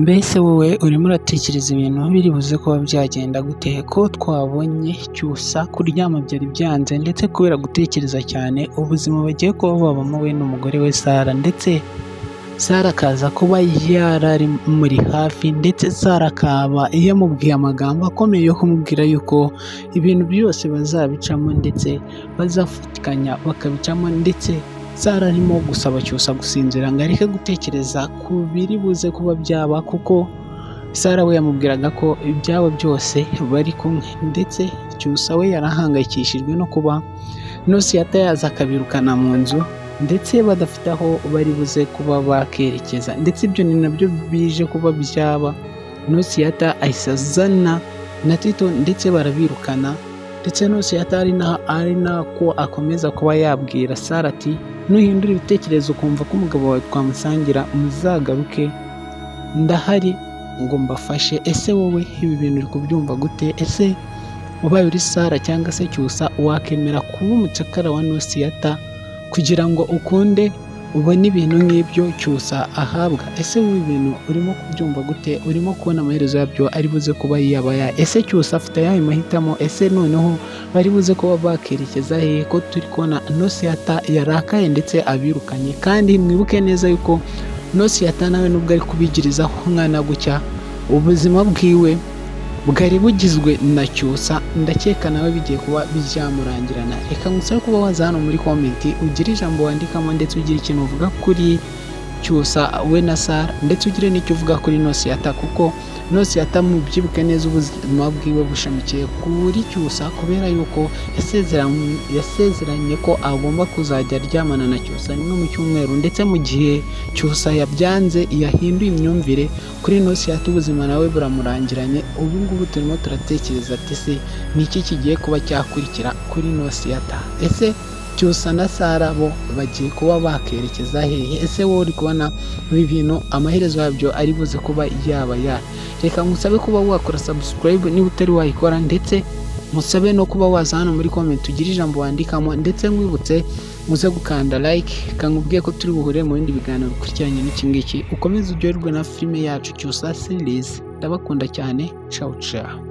Mbese wowe urimo uratekereza ibintu biri buze kuba byagenda gute? Ko twabonye Cyusa kuryama byari byanze ndetse kubera gutekereza cyane ubuzima bagiye kuba babamo we n'umugore we Sara, ndetse Sara akaza kuba yarari muri hafi, ndetse Sara akaba yamubwiye amagambo akomeye yo kumubwira yuko ibintu byose bazabicamo ndetse bazafatikanya bakabicamo, ndetse Sara arimo gusaba Cyusa gusinzira ngo areke gutekereza ku biri buze kuba byaba, kuko Sara we yamubwiraga ko ibyabo byose bari kumwe, ndetse Cyusa we yarahangayikishijwe no kuba Nosiyata yaza akabirukana mu nzu ndetse badafite aho bari buze kuba bakerekeza, ndetse ibyo ni nabyo bije kuba byaba. Nosiyata ahise azana na Tito ndetse barabirukana, ndetse Nosiyata ari nako akomeza kuba yabwira Sara ati nuhindura ibitekerezo ukumva ko umugabo wawe twamusangira muzagaruke, ndahari ngo mbafashe. Ese wowe ibi bintu uri kubyumva gute? Ese ubaye uri Sara cyangwa se Cyusa wakemera kuba umucakara wa Nosiyata kugira ngo ukunde ubone ibintu nk'ibyo Cyusa ahabwa? Ese wowe ibintu urimo kubyumva gute? Urimo kubona amaherezo yabyo ari buze kuba yabaya? Ese Cyusa afite ayahe mahitamo? Ese noneho bari buze kuba bakerekeza hehe? Ko turi kubona Nosiyata yarakaye ndetse abirukanye, kandi mwibuke neza yuko Nosiyata nawe nubwo ari kubigirizaho umwana gutya, ubuzima bwiwe bwari bugizwe na Cyusa, ndakeka nawe bigiye kuba byamurangirana. Reka ngusabe kuba waza hano muri komenti ugire ijambo wandikamo, ndetse ugire ikintu uvuga kuri Cyusa we na Sara, ndetse ugire n'icyo uvuga kuri Nosiyata, kuko Nosiyata mubyibuke neza ubuzima bwiwe bushamikiye kuri Cyusa, kubera yuko yasezeranye ko agomba kuzajya aryamana na Cyusa rimwe mu cyumweru, ndetse mu gihe Cyusa yabyanze yahinduye imyumvire kuri Nosiyata, ubuzima nawe buramurangiranye. Ubu ngubu turimo turatekereza ati se ni iki kigiye kuba cyakurikira kuri Nosiyata? Ese Cyusa na Sara bo bagiye kuba bakerekeza hehe? Ese wowe uri kubona ibi bintu amaherezo yabyo ari buze kuba yaba ya? Reka ngusabe kuba wakora subscribe niba utari wayikora, ndetse musabe no kuba waza hano muri comment ugire ijambo wandikamo, ndetse nkwibutse muze gukanda like. Kankubwiye ko turi buhure mu bindi biganiro bikurikiranye n'iki ngiki. Ukomeze uryoherwe na filime yacu Cyusa series. Ndabakunda cyane. Ciao ciao.